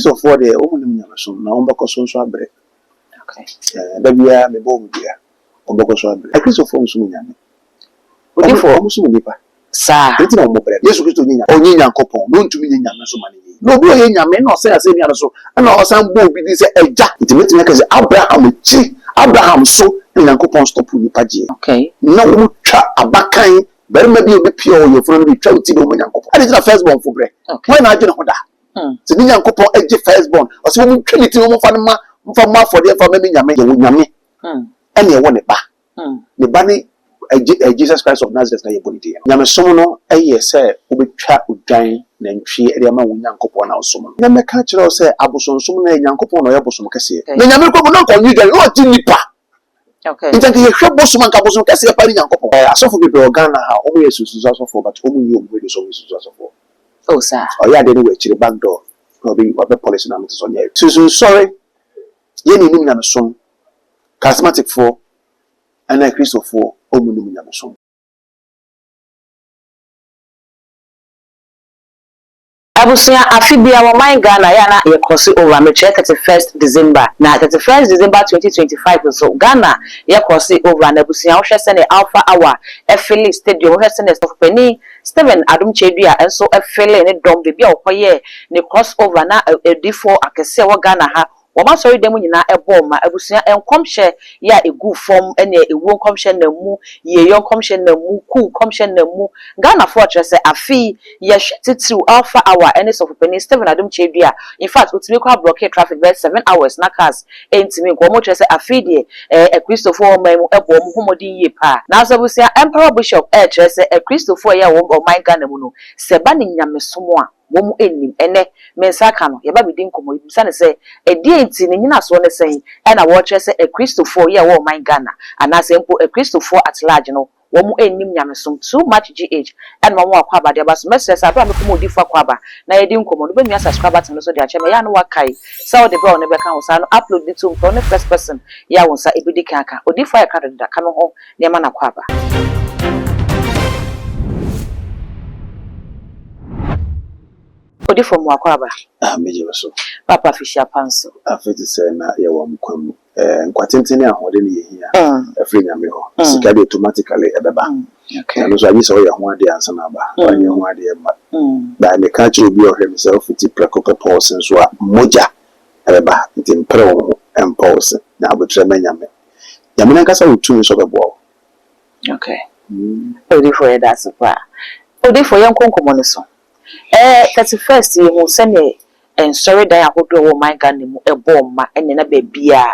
So for the woman so now Umbaco so abre. Okay. Dabia me bo bia. Umbaco so abre. A Christ of form so nyame. Odi for so nipa. sa. Enti na mo bre. Yesu Christ onyanya. Onyanya nkopon. No ntumi nyanya so mane. No bi oye nyame na o say ase nya so. Na o san bo bi di say eja. Intimate na kaze Abraham so nyankopon stop nipa je. Okay. Na wo twa abakan bari ma bi obi pia o ye funu bi twa uti do nyankopon. Ade na first born for bre. When na adwene ho da. Se ni nyankopon eje first born. O se wo trinity wo fa ma mfa for the for me nyame ye wo nyame. Ene ye wo ne ba. Ne ba ni Jesus Christ of Nazareth na ye bonite. Nyame som no eye se obetwa odwan na ntwe ade ma wo nyankopon na osom no. Na meka kire o se abosonsom na nyankopon no ye bosom kese. Na nyame ko no ko nyi dwan no ti nipa. Okay. Inta ke hwe bosom anka bosom kese pa ni nyankopon. Asofo bi Ghana ha omo ye susu asofo but omo yi omo we so susu asofo. Oh sir. Oh yeah, they know where back door. No be what the policy na so yeah. So sorry. Ye ni nim na so. Charismatic for and a Christ for omo nim na so. Abusia afibia wa my Ghana ya na ye cross over me 31st December na 31st December 2025 so Ghana ye cross over na abusia wo hwese ne Alpha Hour Efele Stadium wo hwese ne Stofani Steven Adum Chedua enso Efele ne dom be bia wo koye ne cross over na edifo akese wo Ghana ha Wama sorry demu nyina ebom ma abusia enkomhye ya egu form ene ewu enkomhye na mu ye yo enkomhye na mu ku enkomhye na mu Ghana fortress afi ye hwetitiw Alpha Hour ene Sofopeni Steven Adum Chedua in fact utimi kwa blockade traffic by 7 hours na cars entimi nkomo twese afi de Christopher mamu ebom homodi ye pa na abusia Emperor Bishop twese Christopher ya wo my Ghana mu no seba ne nyamesomo a womu enim ene mensaka no yeba bidin komo ibisa ne se edi enti ne nyina so ne sen e na wo kire se Christopher ye wo my Ghana ana se mpo Christopher at large no womu enim nyamesom too much gh and ma wo akwaba de baso message abra me komo odi fa kwaba na yedi komo no be nua subscriber tin so de ache me ya no wakai sa wo de bra wo ne be kan wo sa no upload it to the first person ya wo sa ebidi kanka odi fa ya ka de da ka no ho ne ma na kwaba Odi from Wakwaba. Meje so. Papa Fisher Panso. Afiti say na ye wa mkwam. Nkwatentene ahode ne ye hia. Afri nyame ho. Sika de automatically ebeba. Okay. No so abi so ye ho ade ansa na ba. Anye ho ade ma. Da me ka che obi ohwe me self fiti prekope pulse nso a moja ebeba nti mpre wo empulse na abotre nyame. Nyame na kasa otu so bebo. Okay. Odi for that super. Odi for yan konkomo ne so. 31st you who send and sorry that I would do my gun ebom ma ene na bebia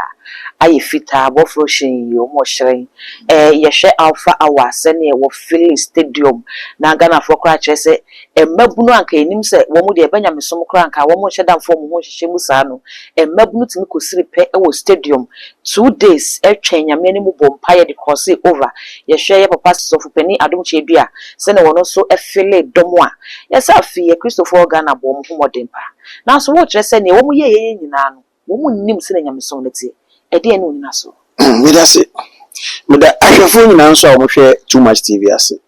aye fita bofro shin you mo shren ye hwe Alpha Hour send wo Philly Stadium na Ghana for kra chese mabunu anka enim se wo mu de banya mesom kra anka wo mo hyedam fo mo ho hyehye mu saa no mabunu timi kosiri pe wo stadium 2 days etwen nyame ne mu bompaye de cross over ye hwe ye papa Sofopeni Adum Chedua send wo no so Efele dom a yes afi ye Christopher Ghana bom ho modern pa na so wo kire se ne wo mu ye nyina no wo mu nim se na nyamesom ne tie e de ene nyina so me da se me da ahwefo nyina nso a wo hwe too much TV ase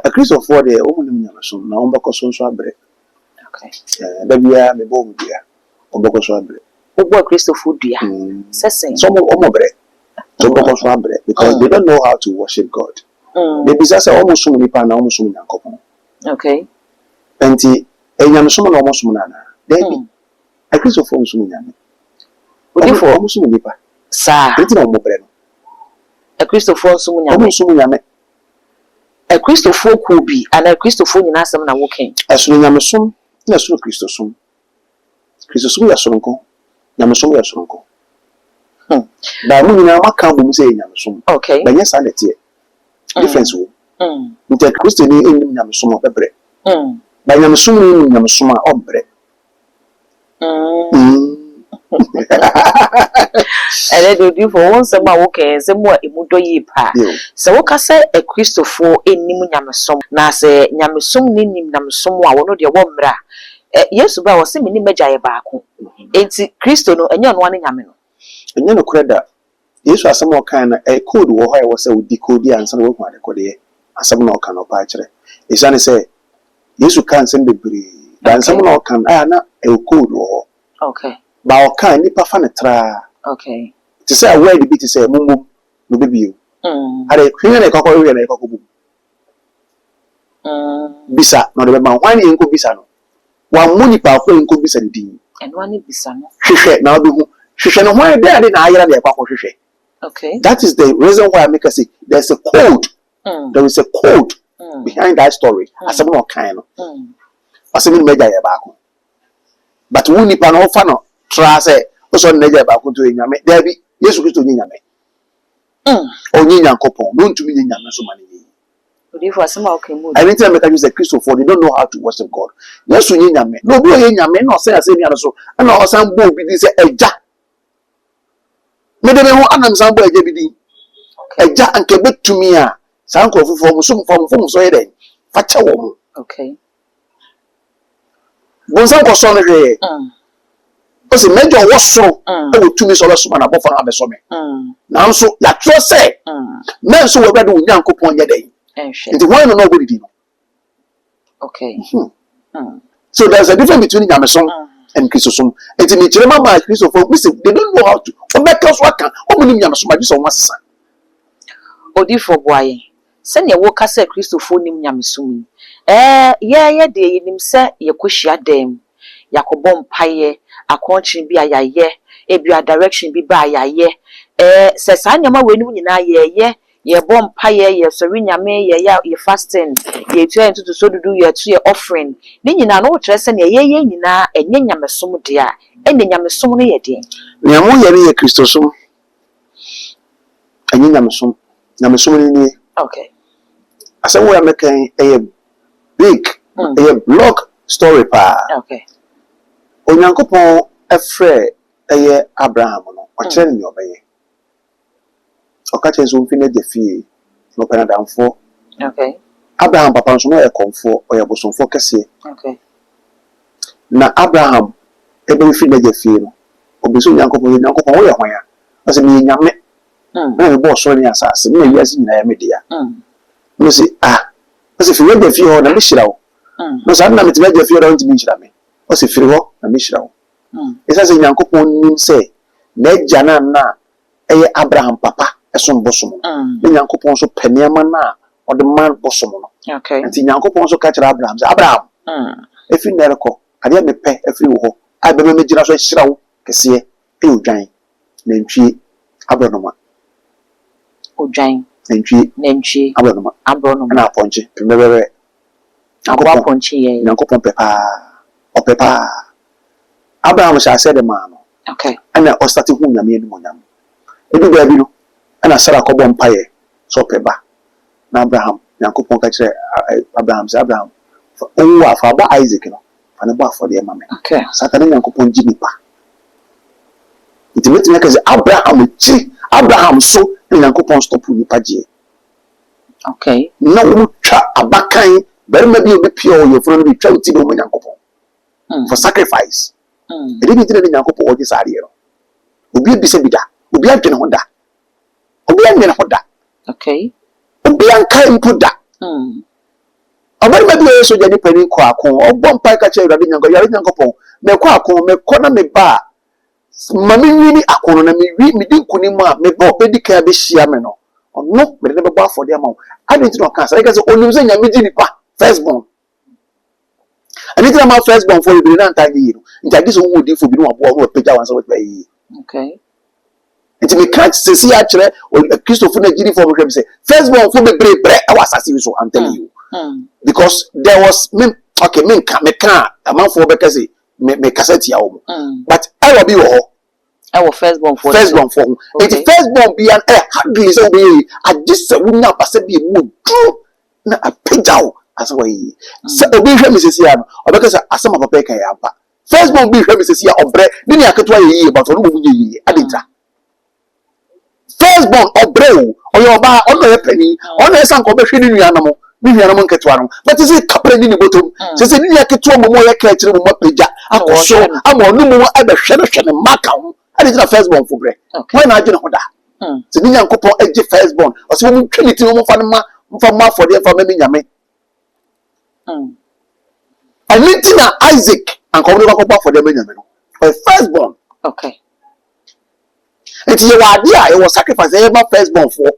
a Christopher de wo mu nim nyamesom na wo mbekọ so abre okay da bia me bo mu bia wo mbekọ so abre wo bo Christopher dua sesen some omo bre so mbekọ so abre because they don't know how to worship God they be say almost so many pa na almost so many ankopon okay enti enyamesom na almost so many na dey a Christopher so many nyame odi for almost so many pa sa enti na omo bre no a Christopher so many almost so many nyame a Christopher ko bi ana Christopher nyina asem na woken asoro nyamesom na asoro Christosom ya soronko nyamesom ya soronko ba mu nyina maka bo mu se nyamesom okay ba nya sanete difference wo nti Christo ni enim nyamesom obebre ba nyamesom ni nyamesom a obre ele do di for one sem a woken sem a emudo yi pa se wo ka se a Christopher enim nyamesom na se nyamesom ni nim nyamesom a wono de wo mra Yesu ba wo se meni meja ye baako enti Christo no enye no ane nyame no enye no kreda Yesu asem o kan na code wo ho e wo se wo di code ansa no wo hu ade code ye asem no kan o pa kire isane se Yesu kan sem bebre Dan some no can na e code wo. Okay. Ba o kan nipa fa ne tra. Okay. To say where the bit say mumum no be bio. Are hwene na kokoro hwene na kokoro bu. Bisa no de be ma hwan ye nko bisa no. Wa muni pa ko nko bisa di. And one bisa no. Hwehwe na obi hu. Hwehwe no hwan dey ade na ayera de kwa hwehwe. Okay. That is the reason why I make us say there's a code. There is a code behind that story. As no kind no. As me meja ye ba ko. But wuni pa no fa no tra say o so meja ba ko to enyame. There be Yesu Kristo nyame. Onye nyankopon no ntumi nyame so mane yi. Odifo asema okay mood. Anytime make use Kristo for they don't know how to worship God. Yesu nyame. No bi o nyame no say ase nya so na o san bo bi di say eja. Me de me ho anam san bo eja bi di. Eja anke betumi a san krofofo mo so so ye den. Fa che wo mo. Okay. Bonsan ko so no hwe. O se mejo wo soro e wo tumi so so na bofa na beso me. Na so ya tro say. Men so we brado nyankopon ye den. Nti why no go didi no. Okay. So there's a difference between Nyamesom and Christosom. Nti me kire mama Christopher we say they don't know how to. O make us waka. O munim Nyamesom agi so masesa. Odifo boaye. Se ne wo kasa Christopher nim Nyamesom. Ye de yinim se ye kohia dem. Yakobom paye akonchi bi ayaye ebia direction bi ba ayaye se sa nyama we nim nyina ye bom paye ye sori nyame ye fasting ye tue ntutu so dudu ye tue offering ni nyina no kire se ne ye nyina enye Nyamesom de a enne Nyamesom no ye de ne mo ye ye Kristosom enye Nyamesom ni. Okay. Asa wo ya mekan big blog story pa. Okay. Onyankopon efre Abraham no o kire ni obeye. Okache so mfine de fie no penadamfo. Okay. Abraham papa so no e konfo o ye bosomfo kese. Okay. Na Abraham ebe mfine de fie no obiso Nyankopon wo ye hwan ya. Ase me nyame. Na me bo so ni asase me wiase nyina ya media. No se ase fi we de fie ho na me hira wo. No sa na me te de fie ho na ntimi hira me. Ase firi ho na me hira wo. Esa se Nyankopon nim se na jana na Abraham papa esom bosom no Nyankopon so paniama na o de man bosom no. Okay. Nti Nyankopon so ka kira Abraham say Abraham efi nereko ade me pe efi wo ho ai be me gira so hira wo kese odwan na ntwie abronoma odwan ntwie abronoma na aponche pemebere Nyankopon ye Nyankopon pepa Abraham sha said the man. Okay. Ana o start hu nyame enu nyam edu ba bi no ana Sara ko bom paye so peba na Abraham Nyankopon ka kire Abraham say Abraham o wa fa ba Isaac no fa ne ba for de mama. Okay. Satana Nyankopon ji nipa intimate make say Abraham so Nyankopon stop nipa je. Okay. Na wo twa abakan berma bi obi pio yo fro no bi twa uti do Nyankopon for sacrifice. E dey tire Nyankopon o je sare no obi bi se bi da obi adwene ho da obi adwene ho da. Okay. Obi anka impu da obere ma bi o so jani pani ko akon obom pai ka che urade Nyankopon me ko akon me ko na me ba ma me nwini akon na me wi me di nkuni mu a me ba obedi ka be hia me no ono me de be ba for de ma ade ti no kan say ka say onim se nyame di nipa first born ani ti na ma first born for ibi na nta gi no nta gi so wo di fo bi no abo no peja wan so we yi. Okay. It me catch to see actually Christopher Nigeria for me say first born for me bre awasasi so I'm telling you. Because there was me can a man for because me cassette ya wo. But I will be ho. I will first born for. It first born be an hardly so be I just wunya pase be mu na a peja as way. So obi hwe me sesi ya no obeka say asema papa kan ya ba. First born be hwe me sesi ya obre ni ne aketwa ye but onu mu ye adita. First born obreu oyoba ono ye pani ono ye sanko be hwe ni nuanamo ni nuanamo nketwa no but is kapre ni botom se se ni aketwa mo ye ka kire mo mapeja akoso ama onu mo abe hwe no maka ho ade na first born for bre when na adwene ho da se ni Nyankopon age first born o se mo tweliti mo fa ma for de fa ma nyame And meeting Isaac and come over for the Benjamin. Or firstborn. Okay. And you are there, it was sacrifice ever firstborn for.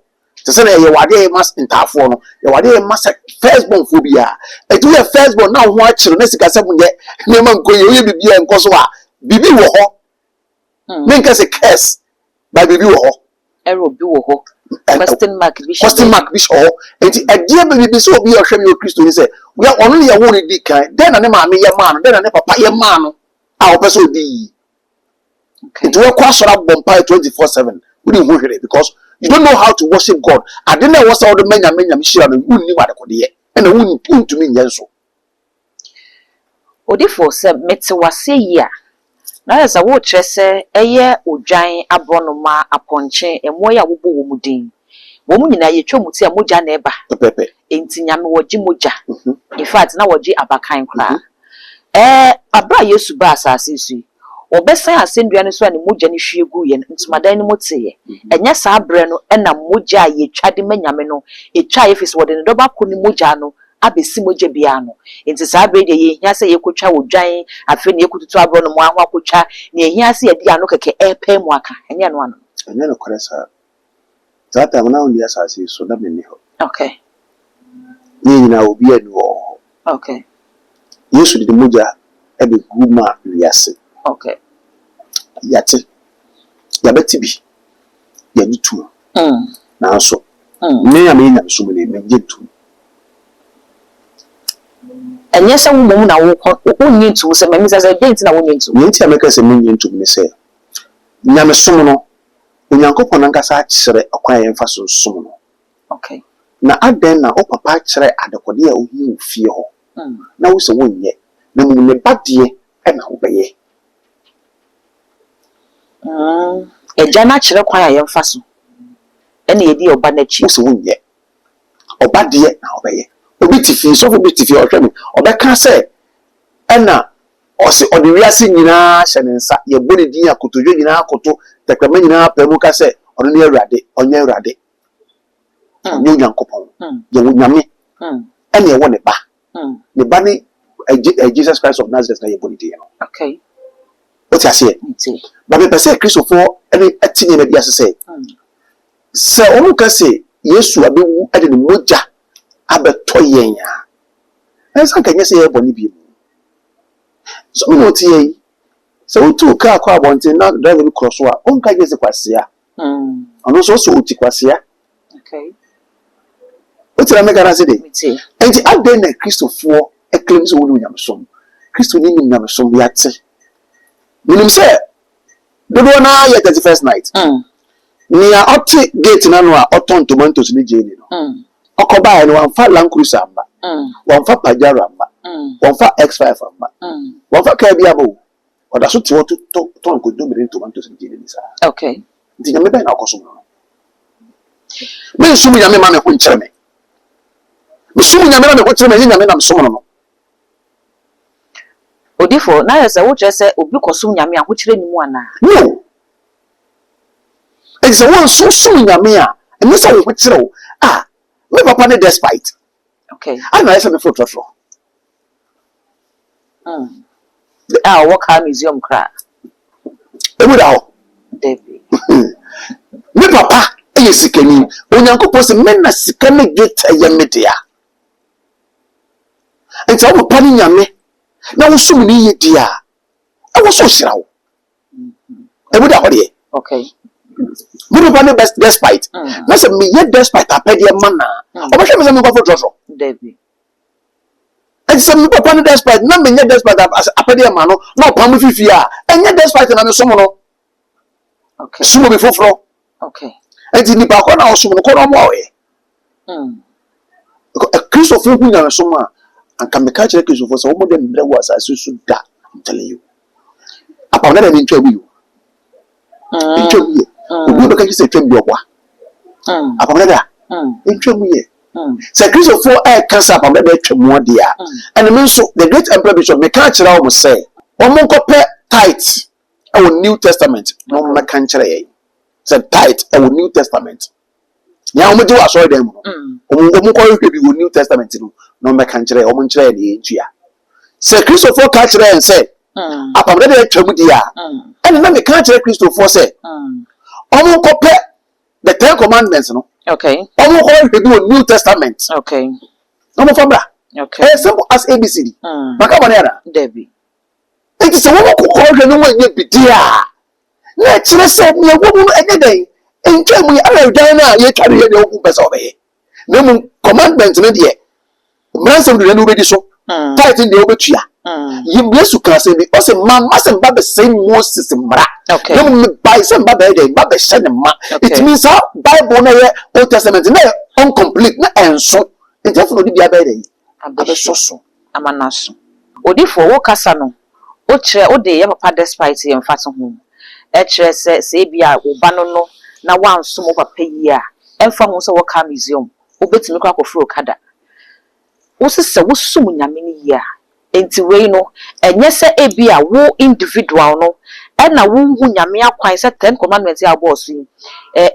To say you are there, must interfere. You are there, must firstborn phobia. And to your firstborn now, watch the next seven day. Never go, you will be and Kosoa. Bibi wo. Make us a curse by Bibi wo. Error be wo. Question mark bishop. Question mark bishop. And a dear baby so be a shame your Christo. He said, we are only a worried dick. Then a mammy, your man, then a papa, your man. Our person be. It will cross up Bompire 24/7. We didn't worship it because you don't know how to worship God. I didn't know what's all the men and Michelle and who knew what I could hear. And the wound put to me, yes. Odifo said, Metsi was say, ya. Now, as a watcher say, a year or giant abronoma upon chain and moya wubu mudin. Woman in a chomutia muja neighbor. The pepe. Intinyam or jimuja. In fact, now what G abakan cry. Abra Yosuba assassin. Obesa asendua ne so ane mogya ne hwie gu ye ntumadan ne mote enya saa bre no na mogya ye twade manyame no etwa ye fisi wode ne doba ko ne mogya no abesi mogya bia no enti saa bre de ye hia se ye kotwa wodwan afi ne yekututu abro no mo ahwa kotwa ne hia se ye dia no keke epe mu aka enya no ano enya no koresa that am now ndi asase so da menni ho okay ni nyina obi anu ho okay Yesu de mogya ebe guma wiase okay yate yabeti bi yajitu na so me ya me nya so me nyetu enye se wo mu na wo nyetu se me misa se dent na wo nyetu nti ameka se me nyetu me se nyame som no onyankopon nankasa akyere akwan yemfa so som no okay na aden na o papa akyere adekode a ohi ofie ho na wo se wonye na mu ne bade e na wo beye eja na kyerɛ kwan a yɛmfa so ɛna yɛdi ɔba n'akyi so wonyɛ ɔba deɛ na ɔbɛyɛ obi tifi so obi tifi ɔhwɛ me ɔbɛka sɛ ɛna ɔse ɔde wiase nyinaa hyɛ ne nsa yɛbɔ ne din akotodwe nyinaa akoto tekrama nyinaa pɛ mu ka sɛ ɔno ne awurade ɔnyɛ awurade ɔnyɛ onyankopɔn yɛwɔ nyame ɛna yɛwɔ ne ba ne Jesus Christ of Nazareth na yɛbɔ ne din no okay what you say but me say Christopher any atinye na dia say se omu ka say Yesu abewu ade ne mogya abeto yen ya ensa ka nya say e boni bi so me no tie so utu ka akwa abonte na driver cross wa on ka je se kwasia ono so uti kwasia okay what you make ara say dey enti ade na Christopher e claim so wonu nyamsom Christo ni nyamsom ya te minim say dodo na ye 31st night nia oti gate na no a oton tomatoes ni jeni no okoba no wan fa Land Cruiser amba wan fa Pajero amba wan fa X5 amba wan fa ka bia bo oda so ti woto ton ko do mi tomatoes ni jeni ni sa okay ndi nyame ben akoso no me sumu nyame ma me ho nkyere me sumu nyame na me ho kyere me nyame na me somo no Odifo na yesa wo kyerɛ obi kɔsom nyame a ho kyerɛ ni mu ana no ɛsɛ won so som nyame a ɛne sɛ wo ho kyerɛ wo me papa ne despite okay ana yesa me foto so work hard museum kra ebu da ho David me papa ɛyɛ sikani onyankopɔ sɛ me na sika ne gate ɛyɛ media ɛnti wo papa ne nyame na wo som ni ye dia e wo so hira wo ebu da ho de okay me papa ne best despite na say me ye despite apede mana obehwe me say me go for trotro David e say me papa ne despite na me ye despite apede ma no na opam fifi a enye despite na me som no okay som be foforo okay e di ni ba ko na wo som no ko no mo awe Christopher hu nya som a anka me ka kire Christopher so mo de mbre wo asase su da I'm telling you apa na ni ntwa wi ntwa wi obi be ka kire twam bi okwa apa na da ntwa wi se Christopher cancer apa na da twam ode a and me so the great emperor bishop me ka kire wo say wo mo nkopɛ tithe our New Testament no me ka kire ye say tithe our New Testament ya o mo di wa so dem no o mo ko hwe bi wo New Testament no me ka kire o mo kire ye ntua Sɛ Christopher ka kyerɛ nsɛ apamde de atwa dia ɛne na me ka kyerɛ Christopher sɛ ɔmo nkɔpɛ the 10 commandments no okay ɔmo kɔ read the New Testament okay ɔmo fa bra okay as simple as ABCD maka bɔ ne ara Debbie enti sɛ wɔn kɔ hwɛ no wɔnyɛ bidia na kyerɛ sɛ ne wo mu ɛnyɛ dɛn ntwa mu ara dan na yɛtwa no yɛ ne wo pɛ sɛ ɔbɛyɛ na mu commandment no deɛ mmeransa mu de no bɛdi so title deɛ wobɛtua Yesu ka sɛ bi ɔsɛ mama sɛ mba bɛsɛ Moses mmara na mu bai sɛ mba bɛyɛ dɛn mba bɛhyɛ ne ma it means how Bible na yɛ Old Testament na yɛ incomplete na ɛnso ntɛfo no de bia bɛyɛ dɛn abɛsɔ so amanaso odifo wo kasa no o kyerɛ o de yɛ papa despite yɛ mfa to ho ɛkyerɛ sɛ bia wo ba no na wanso mo papa yi a ɛmfa ho sɛ wɔka museum wobɛtumi kɔ akɔforo kada wo sɛ wo sum nyame ne yi a enti wei no ɛnyɛ sɛ ebia wo individual no ɛna wo hu nyame akwan sɛ 10 commandments a bɔ so yi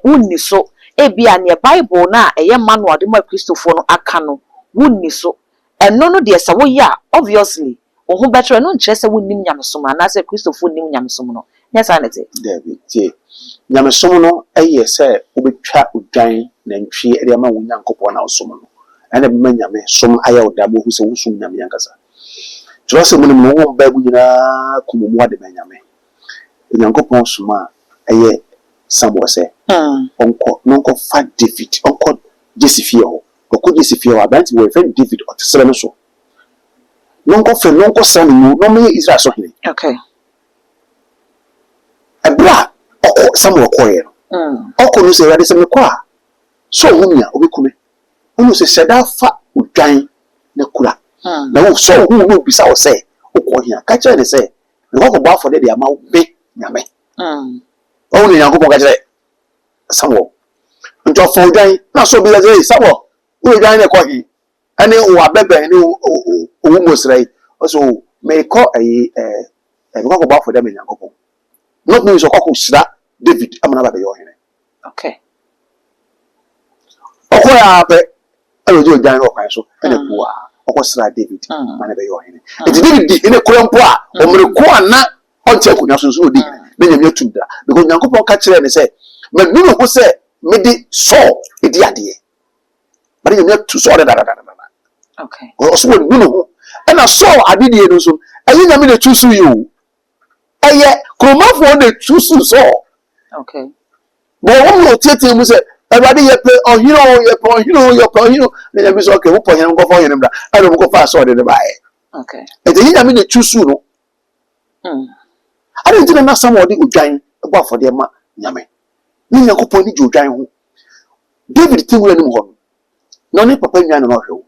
wonni so ebia ne Bible na ɛyɛ manual de ma Christopher no aka no wonni so ɛno no deɛ sɛ wo yi a obviously wo ho better no nkyerɛ sɛ wonnim nyamesom anaasɛ Christopher nim nyamesom no nyɛ saa ne te David tie nyamesom no ɛyɛ sɛ wobɛtwa odwan na ntwi ɛde ama wo Nyankopɔn na wosom no ɛna bɛma nyame som ayɛ wo da bo hu sɛ wosom nyame yankasa kyerɛ sɛ munim no wo ba gu nyinaa komomu ade ma nyame Nyankopɔn som a ɛyɛ Samuel sɛ ɔnkɔ fa David ɔnkɔ Jesse fie hɔ ɔkɔ Jesse fie hɔ abanti wɔ fɛ David ɔtesere no so nɔnkɔ fɛ nɔnkɔ sra no mu no me Israel so hene okay ɛbra ɔkɔ Samuel kɔɛ no ɔkɔ no sɛ awurade sɛ mekɔ a so wo mia obɛkume ɔno sɛ hyɛda fa odwan na kura na wo so wo no bisa wo sɛ wokɔ hia ka kyerɛ ne sɛ ne kɔkɔbɔ afɔde de ama wo be nyame ɔwo ne Nyankopɔn ka kyerɛ Samuel nti ɔfɔ odwan na so bi sɛ Samuel wo odwan ne kɔ hi ɛne wo abɛbɛn ne wo mosrai ɔso mekɔ ayi mekɔkɔbɔ afɔde me Nyankopɔn not means ɔkɔkɔ hyira David amana ba bɛyɛ ɔhene okay ɔkɔ ya pɛ ɛna ɔdi odwan no ɔkwan so ɛna bua ɔkɔ sra David amana bɛyɛ ɔhene eti David di hene koro mpo a ɔmere ko ana ɔnte akonnwa so odi na nyame atum da because Nyankopɔn ka kyerɛ ne sɛ madu no ho sɛ mede Saul edi adeɛ but nyame atu Saul da okay ɔso wɔ nu no ho ɛna Saul adedie no so ɛyɛ nyame na tu so yi o ɛyɛ kromafo na tu so Saul okay bo wo mo tete mu sɛ everybody yɛ pɛ ɔhiro na nyame so okay wo pɔ hene nkɔfɔ hene bra ɛna mo kɔfa Saul de ne bae okay ɛyɛ nyame na tu so no ade ntina na Samuel de odwan ɛbɔ afɔde ma nyame ne Nyankopɔn ni odwan ho David tiwura nim hɔ no ne papa nwan no hwɛ wo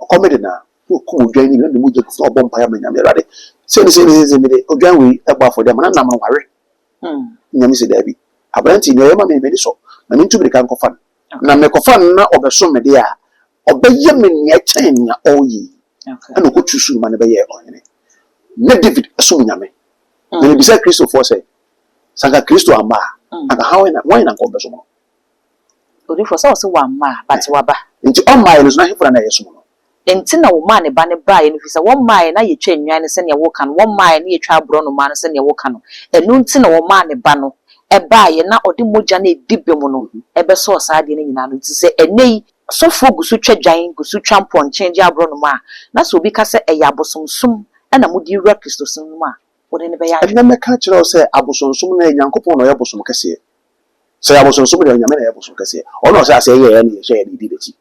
ɔkɔmede na ko odwan ni na mu je ko ɔbɔ mpaya ma nyame Awurade sɛ mede odwan wi ɛbɔ afɔde ma na nam no ware nyame sɛ dabi abranti ne yɛma me mede so na me ntumi kan kɔfa na me kɔfa na ɔbɛso me de a ɔbɛyɛ me ne kyɛn ne ɔyi ɛna ko tusu ma ne bɛyɛ ɔhene ne David ɛso nyame na ne bisa Christopher sɛ sanga Christo amba aka hawe na wɔn na nkɔbɛso no odifo sɛ ɔsɛ wa ma but wa ba nti ɔma yɛ no so na hefra na yɛ so no enti na wo ma ne ba ne bae no fi sɛ wɔn ma na yɛ twa nwan ne sɛ ne wo ka no wɔn ma na yɛ twa abro no ma no sɛ ne wo ka no ɛno nti na wɔn ma ne ba no ɛbae na ɔde mogya na edi bem no ɛbɛsɔ saa de ne nyina no nti sɛ ɛnɛyi sɔfo gusu twa dwan gusu twa mpɔnkyen gye abro no ma na sɛ obi ka sɛ ɛyɛ abosomsom ɛna mo di wura Kristo som no ma wode ne bɛyɛ ɛna mɛka kyerɛ wo sɛ abosomsom na Nyankopɔn na ɔyɛ bosom kɛseɛ sɛ abosomsom na nyame na ɔyɛ bosom kɛseɛ ɔno ɔsɛ asɛ yɛ ne yɛ ne di dɛti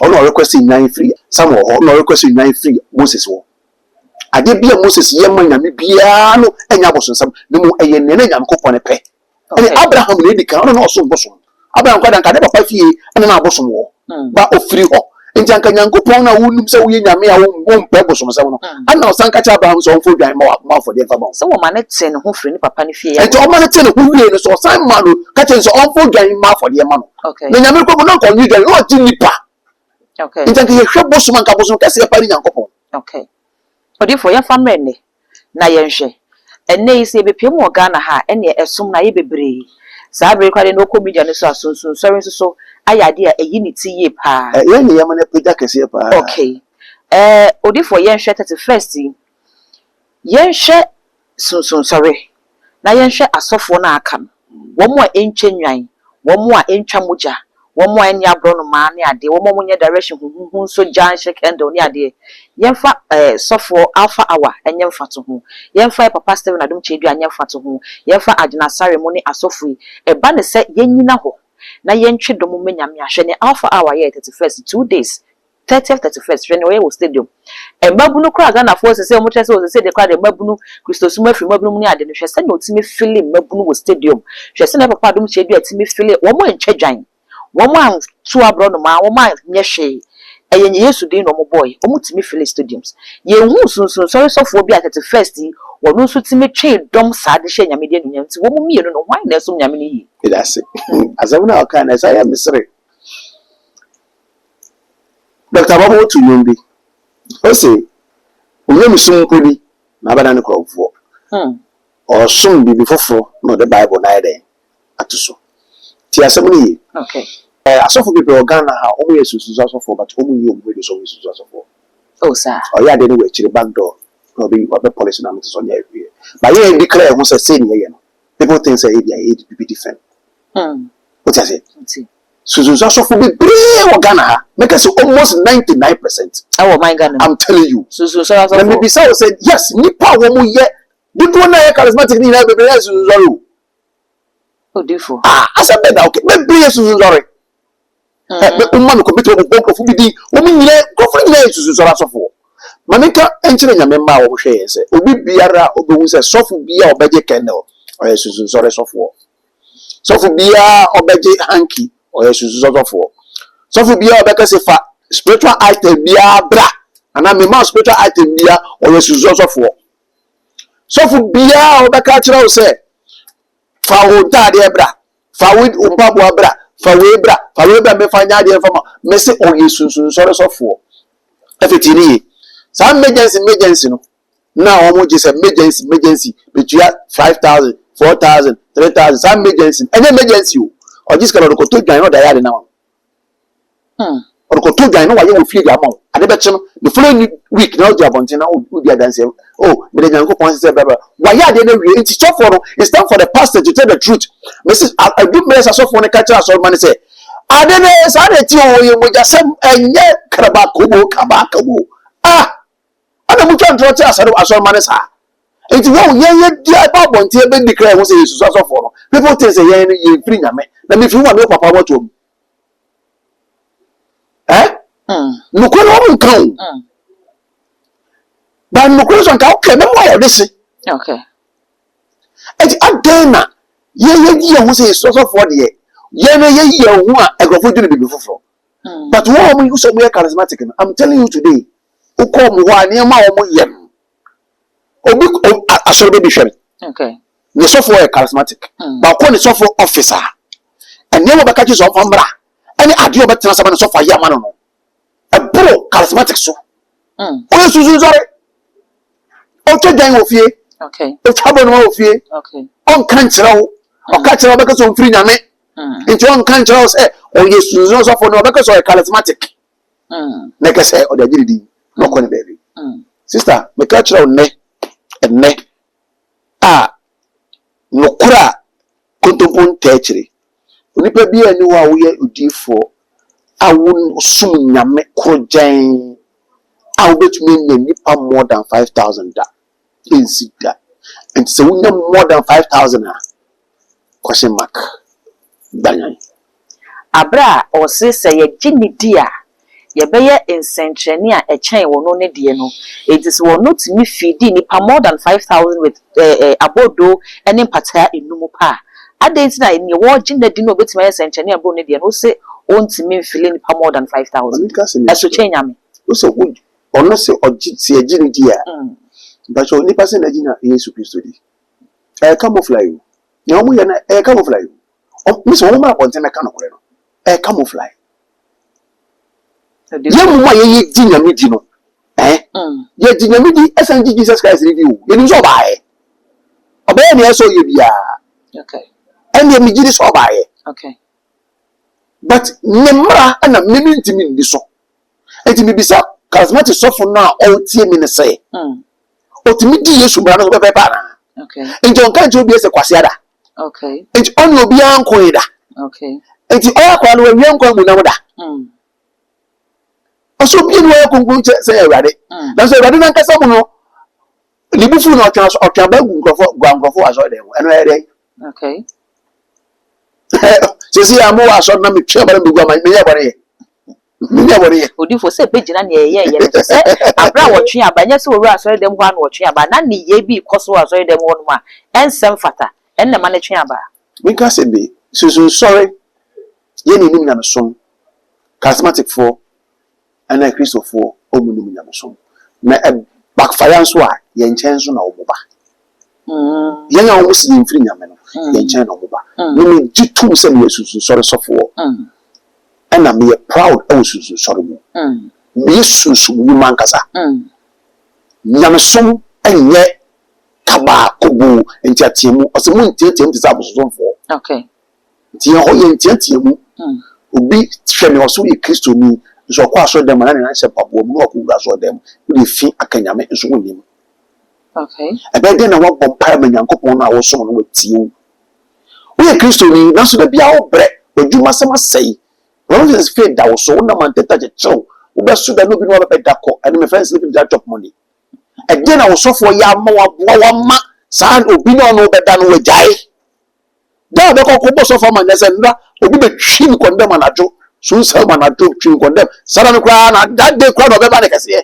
ɔno ɔrequest nyan free Samuel ɔno ɔrequest nyan free Moses wɔ ade bia Moses yɛ ma nyame bia no ɛnya abosomsam ne mu ɛyɛ ne Nyankopɔn ne pɛ ɛne Abraham na edi kan ɔno na ɔso bosom Abraham kwada nka de papa fie ɛne na abosom wɔ ba ofiri hɔ nti anka Nyankopɔn na wonum sɛ woyɛ nyame a wo mpɛ bosomsam no ana ɔsan ka kyerɛ Abraham sɛ ɔmfo dwan ma afɔde mfa ba sɛ wɔma ne te ne ho firi ne papa ne fie nti ɔma ne te ne ho wie no so ɔsan ma no ka kyerɛ sɛ ɔmfo dwan ma afɔde ma no na nyame kɔ na nkɔ nyi dwan na ɔgye nipa okay nti anka yɛhwɛ bosom anka bosom kɛse yɛ pari Nyankopɔn okay odifo yɛ fa mrɛ ne na yɛnhwɛ ɛnɛ yi sɛ ebepie mu wɔ Ghana ha ɛne ɛsom na yɛ bebree saa bere kwade no kɔ media no so asonson sɔre nso so ayɛ ade a ɛyi ne ti yie paa yɛn ne yɛma ne pagya kɛse paa okay odi for yen hwe 31st yen hwe sunsun sorry na yen hwe asofo na aka no wo mo enche nwan wo mo a entwa moja wo mo anya abro no ma ne ade wo mo nya direction hu so jan hwe candle ne ade yen fa sofo alpha hour enye mfa to ho yen fa papa Steven adom chedu anya mfa to ho yen fa agina sare mo ne asofo e ba ne se yen nyina ho na yen twe dom menyame ahwe ne alpha hour ye 31st 2 days 30th 31st when we stadium e mabunu kra ga na force say mo tese o say de kra de mabunu Christos mu afri mabunu mu ne ade no hwe se na otimi feeling mabunu wo stadium hwe se na papa adom chedu atimi feeling wo mo entwa dwan wo mo an tu abro no ma wo mo nye hwe eyenye Yesu din no mo boy o mo timi feeling stadiums ye hu sunsun sorry sofo bi at 31st wo no so timi twe dom sa de hwe nyame de no nyam ti wo mo mienu no hwan na so nyame ne yi that's it azamuna okana say am misre Dr. Babu to Yumbi. O say, we soon could be Nabadan crop for. Or soon be before no the Bible neither. At so. Tia somebody. Okay. I saw for people Ghana how only a successor for, but only you will be so successful for. Oh, sir. Oh, yeah, they wait to the back door. No be what the police numbers on your ear. But you declare who's a senior. People think say it be different. What I say? Suzuza for be brave Ghana. Make us almost 99%. Oh my God! I'm telling you. Suzuza. Let me be so said yes. Nipa womu ye. Did one na charismatic ni na bebe Suzuza. Oh, different. I said better okay. Me brave Suzuza. Me umma ko bitu ko ko fubidi. Womu nyine ko fu nyine Suzuza so for. Mameka enchire nyame ma wo hwe ye se. Obi biara obewu se sofu bia obeje kennel. Oye Suzuza so for. Sofu bia obeje hanky. Or Suzuza for. So for be a say for spiritual item be a bra. And I'm a spiritual item be a or Suzuza for. So for be a cultural say for dear bra. For with Umpabua bra. For Webra. For Webra me find idea from Messi or Suzuza for. If it is some emergency no. Now almost just emergency between 5,000, 4,000, 3,000, some emergency. Any emergency. Or this kind of go to join no diary now. Or go to join no why you feel the amount. At the following week now the abontina will be a dancer. Oh, me the yanko point say baba. Why are they no it's tough for it's time for the pastor to tell the truth. Mrs. I do bless us for the catcher so man say. I don't know say that you mo just enye kabako. Ah. Ana mu twa tro asoro man say. It won't ye dia Bible until be declare who say Jesus so for. People think say ye free nyame. Na me fi wa me papa what to. No ko no kan. Ba no ko so kan okay me mo this. Okay. Et adena ye who say Jesus so for there. Ye na ye hu a egrofo dwene be foforo. But wo mo so mo charismatic. I'm telling you today. Uko mo ho anema wo mo yem. Obi asoro be hwere. Okay. The software charismatic. But when the software officer and never back at some umbra. Any idea about transfer software here man no. A bro charismatic so. Oh Suzuza. Okay dan ofie. Okay. O chabo no ofie. Okay. On kan kyerɛ wo. O ka kyerɛ wo bɛka so mfiri nyame. Nti on kan kyerɛ wo sɛ o ye Suzuza software no bɛka so charismatic. Na ka sɛ o da gidi no ko ne baby. Sister, me ka kyerɛ wo ne nokura kontompon tɛkyere onipa bi ani wa wo ye odifo awu sum nyame krojan awu betumi nya nipa more than 5,000 da ensi da and so we more than 5,000 question mark danyan abra o se ye gini dia ye beye insentreni a echen wo no ne de no it is wo not me feedi nipa more than 5,000 with abodo ene mpata enumu pa adenti na ni wo gina di no betima insentreni abo ne de no se ontimi mfile nipa more than 5,000 eso chenya me so ono se se gini dia but so nipa se na gina Yesu Kristo di camouflage na omo ye na camouflage mi so wo ma ponte me ka no kore no camouflage ye muma ye dinyame di no ye dinyame di esanji Jesus Christ review ye ni so baaye obaye ne so ye bia okay and ye mi gidi so baaye okay but nemra na memi ntimi ndi so enti mi bisa charismatic sɔfo no a ɔtie mi ne sɛ otumi di yesu bra no bɛbɛ ba na nti ɔnka nti obi sɛ kwase ada nti ɔne obi anko da nti ɔyɛ no wawie nkwa mu nam da ɔso obi no ɔyɛ kunkun sɛ awurade na so awurade nankasa mu no libufu na ɔtwa ba gu nkrɔfo asɔ dɛ ɛno ɛyɛ dɛ sisi amu asɔ na metwa ba no begu ama meyɛ bɔre yɛ odifo se bejina ne ye ne se abra wotwe aba nya se wura asori dem ho an wotwe aba na ne ye bi koso asori dem ho no ma ensem fata enne ma ne twe aba we can say be so sorry ye ni nim na so charismatic for and a Christopher omunum na so na backfire so a ye nchen so na oboba ye nya wo si mfiri nyame no ye nchen na oboba me jitu se ne susu sorry sofo and I'm proud also sorry. Yes, you mankasa. Yamsum and yet Kaba Kobu and Tiatimu, or some Tiatim is absent for. Okay. Tiatimu will be training or so you kiss to me, so quite so them and I said, Papa, no, who does them, we feel I can yam and swim him. Okay. And then I want Pompire and Yankopon, I was someone with you. We are Christian, not so be our bread, but you must say. One is faith that was so no man touch a show. We so that nobody know about that call and my friends living that job money. Again, I was so for Yamawa, son, Obino, no better than we die. There, the Coco so for my Nesenda, will be chin condemn and a joke. Soon, some man a joke chin condemn. Son of Crown, that day crowd of everybody can see.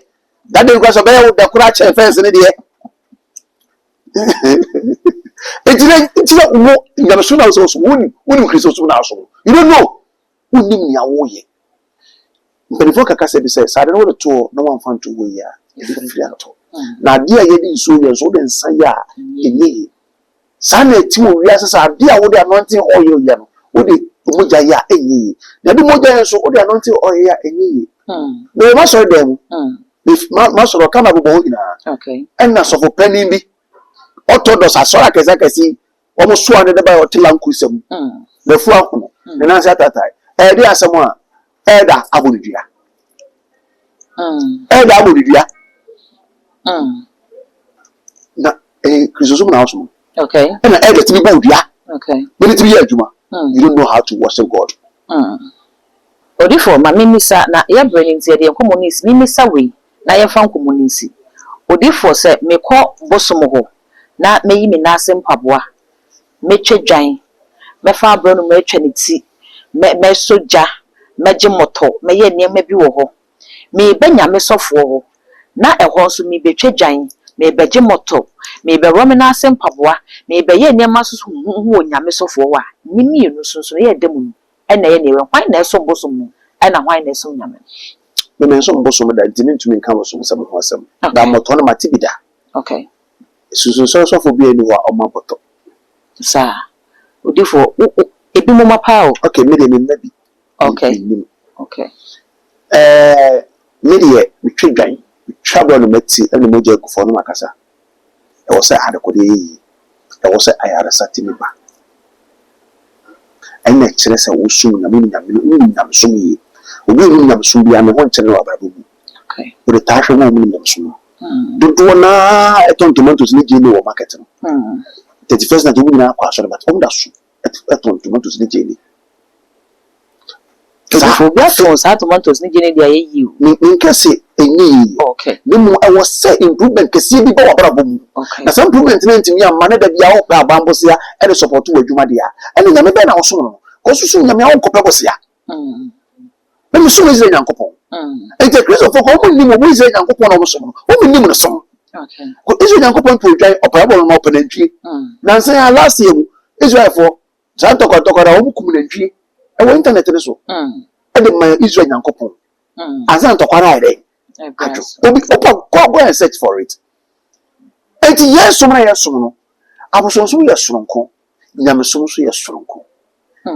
That day cross a bear with the crutch and fence in the air. It's not more. You have soon also wouldn't Christos soon also. You don't know. Unim ni awoye mpenifo kaka se bi se sade no to no wan fan to we ya efiri ato na ade a yedi nso ye so de nsan ya enye sana eti wo wi asesa ade a wo de anointing oil ya no wo de moja ya enye na de moja nso wo de anointing oil ya enye na ma so dem ma so kama bo bo ina okay enna so for penny bi orthodox asora kesi o mo so ane de ba otilanku sem na fu akono na na sa tatai edi asemo a eda abodua eda abodua na Christosum na awesome okay and eda tibi bodua okay when tibi adwuma you don't know how to worship God odifo ma mimisa na ya brenzi de communist mimisa we na ya fan communist odifo se mekọ bosom ho na meyi me na asem paboa metwe dwan mefa abro no metwe ne ti me soja meje moto meye niam bi wo ho me benya me sofo ho na eho so me betwe dwan me beje moto me be ro me na asem paboa me be ye niam asoso hu onyame sofo wa nimi enu sunsun ye dem ena ye ne hwan na eso bosom no ena hwan na eso nyame me menso bosom da dinin tumi kan wo so nsem ho asem da moto no matibida okay susun so for bi eni wa omaboto sa odifo ebi mo mapa o okay me de me nabi okay okay me de me twedwan me twabro no mati ene moja kufo no makasa e wo se adekode yi e wo se ayarasa timi ba ene kire se wo sum na me nyam sum yi obi ni nyam sum bia me ho nkire no ababu okay wo de tahwe mo mu nyam sum dodo na eton tomatoes ni gene wo market no 31st na tubu na kwa asore but on da su eton tomatoes ni gene so biato sa tomatoes ni gene dia yi ni nkese enyi okay ni mu I was say improvement kesi bi ba wabra bom na some improvement na ntimi am na da bia wo pa bambo sia e de support wo adwuma dia e ni nyame be na wo so no ko so nyame wo kopɛ bo sia na me so Israel yankopon ente Christ for ko mu ni mo Israel yankopon na wo so no wo ni mo no so okay ko Israel yankopon to dwan opayabo no openantwie na nsan ya last year Israel for san tokotoko da wo kum nantwie e wo internet ni so e de my Israel yankopon azan tokwara ire obi go and search for it enti yeso na yeso no abosonso yeso nko nyameso so yeso nko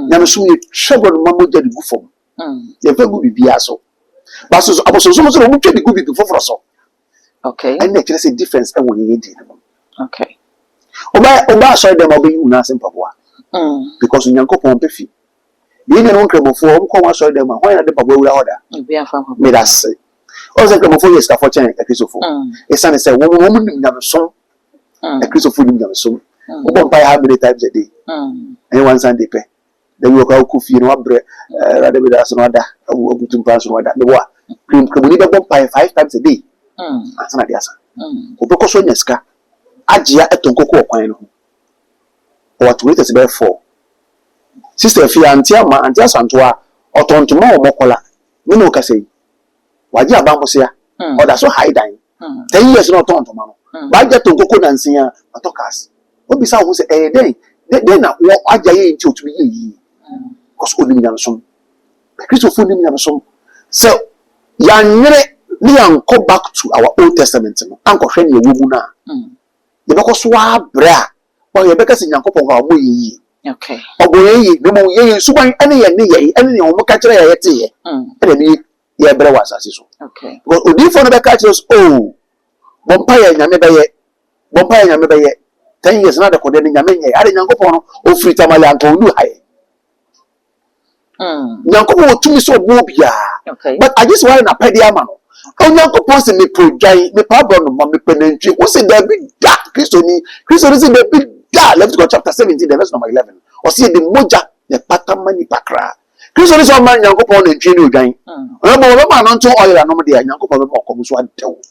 nyameso ye twego no mamoja de gufom ye fa gu bibia so baso abosonso so no mutwe de gu bibi foforo so okay and there is a difference e won ye di okay oba so dem obi una sempaboa because nyankopon pefi ye ne no nkremofo omko wa so dem ho ya de paboa wura hoda bi afa me da se Also, come for years, for change, a Christopher. A son said, woman, never so. A Christopher, never so. One by how many times a day? And one Sunday pay. Then you go cook, you know, bread, rather with us, another, a wood to pass or that. The war. Cream, can we never buy 5 times a day? As an answer. Opoko Neska, Ajia at Tonkoko Quino. What wait is there for? Sister Fiantiama and Jasantua, or Tontomo Mokola, Minoka say. Wajia Bambosia, or that's so high dying. 10 years not Tontomano. Why get Tonkoko dancing a tokas? What be sound was a day? Then what Ajay into to be because only Minamson. Christopher Minamson. So, young Leon, come back to our Old Testament. Uncle Henry Wubuna. The Bacoswa Bra, or your Becca's in Yankopo. Okay. Or boy, no more ye, so by any Mocatria, enemy, ye brewas as is. Okay. But Udi for the catchers, oh, Bompire Yamabaye, 10 years not according to Yamay, I didn't go on, oh, free Tamalanto, do high. Yankopo to me so bobia. Okay. But I just want a pediamano. Oh, Yanko person me project, me pardon, Mammy Penentry. What's in the big dark Christoni? Christian is in the big dark. Let's go chapter 17, the verse number 11. Or see the moja, the patamani pakra. Christian is a man, Yanko Pon and Gino Gang. Remember, man, until oil and nobody, Yanko Pon comes one tell.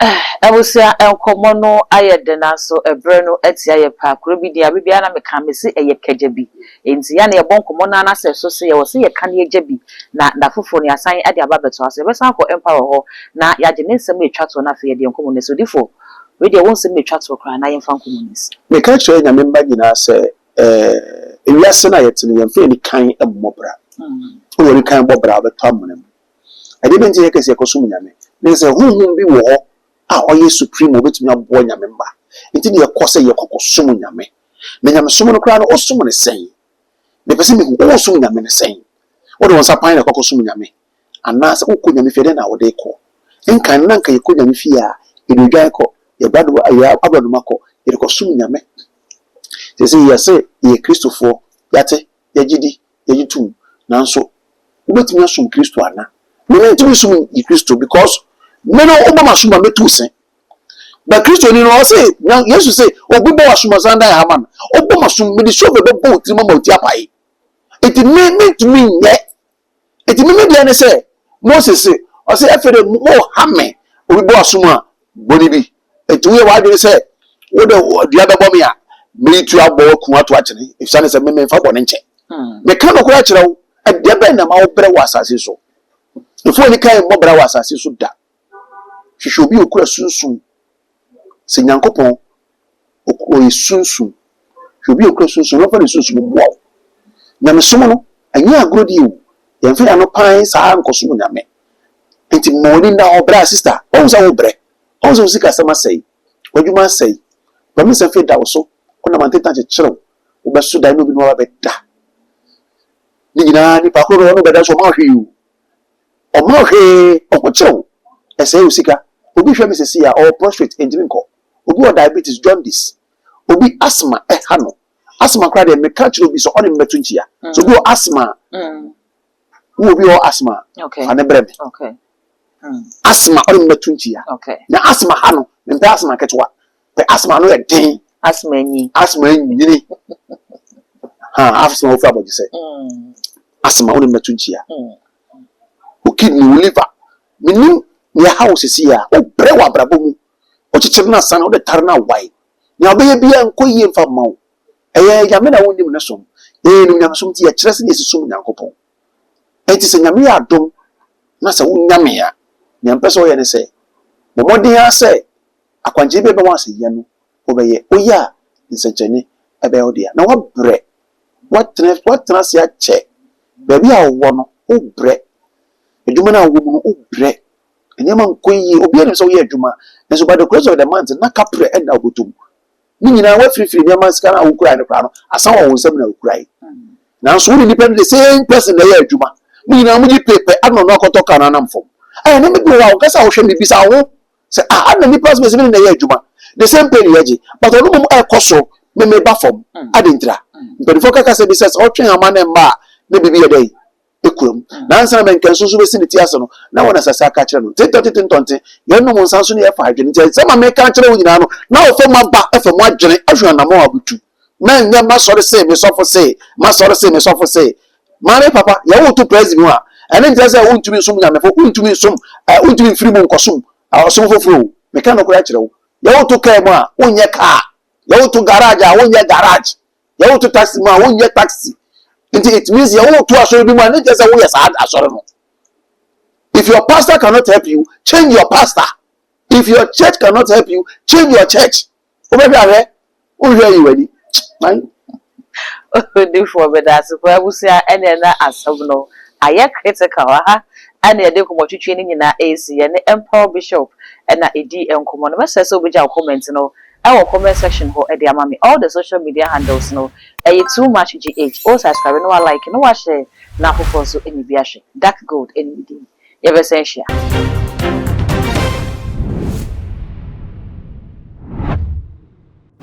I will say, El Comono, I had the Naso, a Bruno, Etia Park, Ruby, the Abibiana Mecamisi, a Yakajabi. In Tiana, a bon Comona says, so say, I will see a Kanye Jabi, not Nafufonia sign at the Ababatos, the West Uncle Emperor, now Yadin send me chat on a fear the communist, so therefore, radio won't send me chat for crying, I am from communists. The country, I remember, you know, say, in lesson I had to me and fairly kind of mobra. Who will kind of mobra, but permanent. I didn't take a Kosumyame. There's a whom be war. Or ye supreme with me a boy member. Until your course your cocoa summon yame. Then I'm summon crown or someone is saying. The person who also yamen is saying. What was a pine a cocoa summon yame? And Nasa who couldn't be fed our day call. In can Nanka you couldn't fear in your Janko, your brother, your Mako, your consume yame. They say, yes, say, ye Christopher, Yate, Yajidi, Yajitu, Nanso. Wait me some Christo Anna. We went to be soon ye Christo because. Meno Obama Suma me too say. But Christian, you know, say, yes, you say, Obama Suma Zanda Haman, Obama Sum, me the show of the boat, Timamo Tiapai. It may to me yet. It may be any say, Moses say, or say, after the more hammer, Obama Suma, Bonibi. It will what they say, what the other bomia, me to a boy, Kuatu, if son is a member for one inch. The kind of natural, and the Benham, our brother was as so. If only kind of Bobra was as so that. She should be a question soon. Senyankopon, or soon. She'll be a question soon. Nobody soon. Wow. Namasono, and you are good you. The affair no pines are unconsuming me. It's morning now, bra sister. Also, obre. Also, sick as I say. What you must say. But Miss Affair also, on a mountain touch a chill. But should I know be more better? Nina, if I could run over that's what you. Or more, or chill. I say, Usika. Obi hwe Mrs. or prostrate engine call. Obi or diabetes jaundice. Obi asthma hano. Asthma cry dem catch obi so on metunchia. So go asthma. Who obi or asthma. Okay. Ane brebe. Okay. Asthma on metunchia. Okay. Na asthma hano. Mpe asthma ketwa. The asthma no e den. Asthma ni. Asthma ni. Ha, asthma ofa body say. Asthma on metunchia. O kidney liver. Minim ya house is here. O brewa brabomu. O chichirna sana o de tarna wai. Nya obeye bia nko yie mfa mawo. Nyame na wonim ne som. No nyame som ti ya kyerɛ se ne sisom nyankopɔn. Enti se nyame ya adom na se wo nyame ya. Nyame pɛ sɛ oyɛ ne sɛ. Mmɔden ya sɛ akwanje be wa sɛ yɛ no obeye oya nsɛnkyɛne ɛbɛ wo dia. Na wabrɛ. Watena se akyɛ. Baabi a wo no wo brɛ. Adwuma na wo mu no wo brɛ. Enyama nkoyi obi ene so ye adwuma nso by the close of the month na kapre and obotum ni nyina wa free nyama sika na wukura ne kra no asan wo nsam na wukura yi na so we depend the same person na ye adwuma ni nyina mu di pepe ano no akoto kana na mfom na me bi wa kasa wo hwe me bisa wo say na ni person be na ye adwuma the same pay ye but onu mu ekoso me ba fom adentra but before kaka say bisa o twen ama na mba na bibi ye dai ekurum na ansa men kan so be siniti ase no na wona sasa ka kire no tintonte ye no mo nsanso ne ye fa adwene nti se ma me ka kire wo nyina no na wo fa ma ba efa mo adwene ahwe na mo abutu men nya ma sori se me sofo se mare papa ye wo to president a ene ntia se wo ntumi nsum nya me fo ntumi nsum untumi mfiri mu nkosum awosum foforo me ka no kura kire wo ye wo to kai mu a wonye car ye wo to garage a wonye garage ye wo to taxi mu a wonye taxi. It means you want to assure people and just say yes, assure no. If your pastor cannot help you, change your pastor. If your church cannot help you, change your church. Over there, who hear you ready? Fine. For better, so I will say, and then as of no, I am critical, and the day training in our AC and the Emperor Bishop and a DM common. So we shall comment, our comment section for Eddie Amami, all the social media handles, too much GH, all subscribe, no like, no share, now for so any biash, dark gold, any meeting. Ever essential.